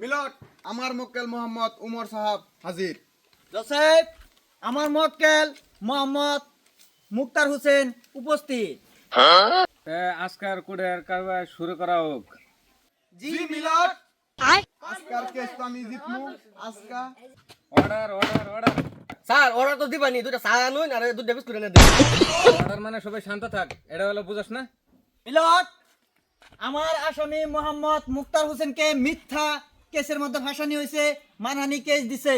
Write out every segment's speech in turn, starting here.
মিলট আমার মক্কেল মোহাম্মদ উমর সাহাব হাজির। জোসেফ আমার মক্কেল মোহাম্মদ মুক্তার হোসেন উপস্থিত। আজকার কোডের কারবার শুরু করা হোক। জি মিলট, আজকার কেস তো আমি জিতমু। আজকা order order order sir order তো দিবানি, দুইটা চা আনুন আর দুইটা বিস্কুট এনে দিন। অর্ডার মানে সবাই শান্ত থাক, এটা হলো বুঝাস না? মিলট আমার আসামি মোহাম্মদ মুক্তার হোসেনকে মিথ্যা কেসের মধ্যে ফাঁসানি হয়েছে, মানহানি কেস দিছে।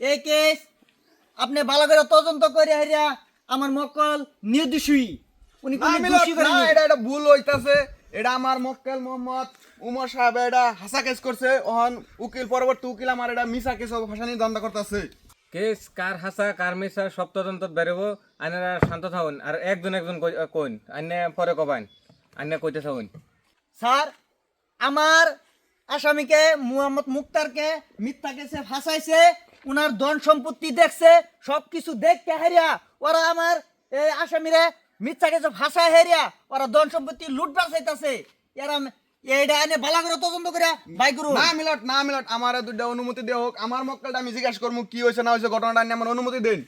এই কেস আপনি ভালো করে তদন্ত করে হারিয়া আমার মক্কল নির্দোষী, উনি না কোনো মিলট, দোষী না করেনি। এটা ভুল হইতাছে। এটা আমার মক্কেল মোহাম্মদ উমর সাহেব এটা হাসা কেস করছে। ওহন উকিল পরবর্তী উকিল আমার এটা মিসা কেস ফাঁসানি ধান্দা করতেছে। কেস কার হাসা কার মিশা সব তদন্ত বেরোবো। আইনারা শান্ত থাকুন আর একজন একজন কইন, আইনে পরে কবাইন, আইনে কইতে থাকুন। স্যার আমার আসামিকে মোহাম্মদ মুক্তারকে মিথ্যা কেসে ফাঁসাইছে, উনার ধন সম্পত্তি দেখছে, সবকিছু দেখতে হারিয়া ওরা আমার এই আসামিরে মিথ্যা কেসে ফাঁসায় হারিয়া ওরা ধন সম্পত্তি লুটবার চাইতাছে। এরা এইটা এনে বালা করে তদন্ত করে বাই করুন। না মিলট, না মিলট, আমার দুইটা অনুমতি দেওয়া হোক। আমার মক্কেলটা আমি জিজ্ঞাসা করবো কি হয়েছে না হয়েছে, ঘটনাটা নিয়ে আমার অনুমতি দেন।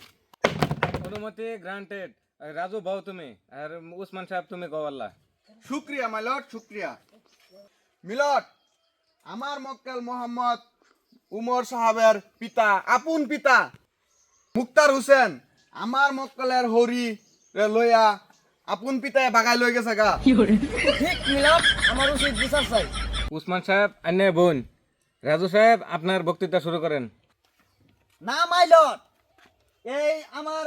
অনুমতি গ্রান্টেড। রাজু বাউ তুমি আর উসমান সাহেব তুমি গওয়াল্লা। শুক্রিয়া মাইলট, শুক্রিয়া। মিলট আমার মক্কেল মোহাম্মদ উমর সাহাবের পিতা, আপন পিতা মুক্তার হোসেন আমার মক্কেলের হরি লইয়া আপন পিতায় বাগাই লই গেছে গা। ঠিক মিলাপ, আমার উচিত বিচার চাই। উসমান সাহেব আইনে বোন। রাজু সাহেব আপনার বক্তৃতা শুরু করেন। না মাইলট, এই আমার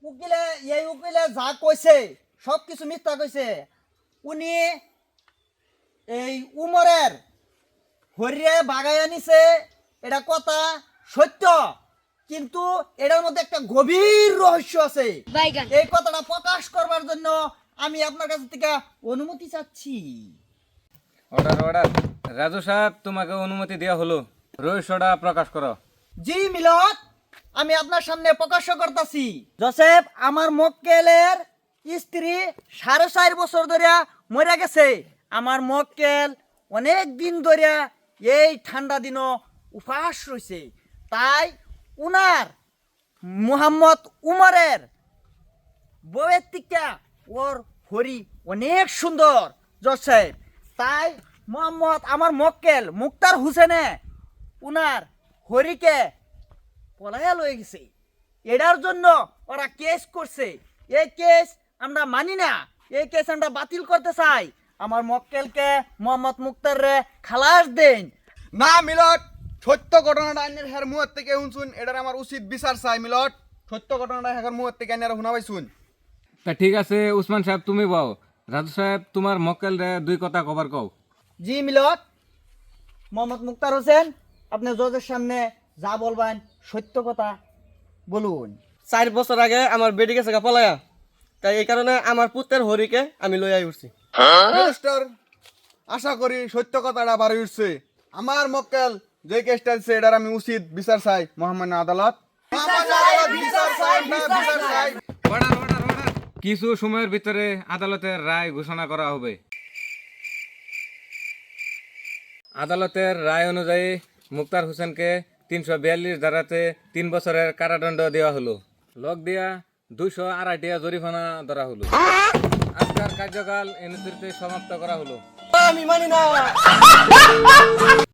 উকিলে যা কইছে সবকিছু মিথ্যা কইছে। উনি এই উমরের হরিয়ে বাগায় নিছে, এটা কথা সত্য, কিন্তু এটার মধ্যে একটা গভীর রহস্য আছে। এই কথাটা প্রকাশ করবার জন্য আমি আপনার কাছ থেকে অনুমতি চাচ্ছি। Order order. রাজু সাহেব তোমাকে অনুমতি দেওয়া হলো, রহস্যটা প্রকাশ করো। জি মিলট, আমি আপনার সামনে প্রকাশ করতেছি। জোসেফ আমার মক্কেলের স্ত্রী 4.5 বছর ধরে মরে গেছে। আমার মক্কেল অনেক দিন ধরে এই ঠান্ডা দিনও উপাস রয়েছে। তাই উনার মুহাম্মদ উমরের বউয়ের থেকে ওর হরি অনেক সুন্দর জোসেফ। তাই মোহাম্মদ আমার মক্কেল মুক্তার হোসেনে উনার হরিকে পলায়া লয়ে গেছে। এটার জন্য ওরা কেস করছে। এই কেস আমরা মানি না, এই কেস আমরা বাতিল করতে চাই। আমার মক্কেলকে মোহাম্মদ মুক্তার রে খালাস দেন। না মিলট, সত্য ঘটনাটা আইনের হের মুহের থেকে শুনছুন, এটার আমার উচিত বিচার চাই। মিলট সত্য ঘটনাটা হের মুহের থেকে আইনের শুনা পাইছুন। তা ঠিক আছে উসমান সাহেব তুমি বাও। রাজু সাহেব তোমার মক্কেল রে দুই কথা কবার কও। জি মিলট, মোহাম্মদ মুক্তার হোসেন আপনি জজের সামনে যা বলবেন সত্য কথা বলুন। 4 বছর আগে আমার বেডি গেছে পলায়া, তাই এই কারণে আমার পুত্রের হরিকে আমি লইয়াই উঠছি। মিস্টার, আশা করি সত্য কথাটা বাড়ি উঠছে। আমার মক্কেল যে কেসটা দিচ্ছে এটার আমি উচিত বিচার চাই। মহামান্য আদালত, বিচার চাই, বিচার চাই। Order order order. কিছু সময়ের ভিতরে আদালতের রায় ঘোষণা করা হবে। আদালতের রায় অনুযায়ী মুক্তার হোসেনকে 342 ধারাতে 3 বছরের কারাদণ্ড দেওয়া হলো। লক দিয়া 202 টাকা জরিমানা ধরা হলো। আজকের কার্যকাল এনএসিতে সমাপ্ত করা হলো। আমি মানি না।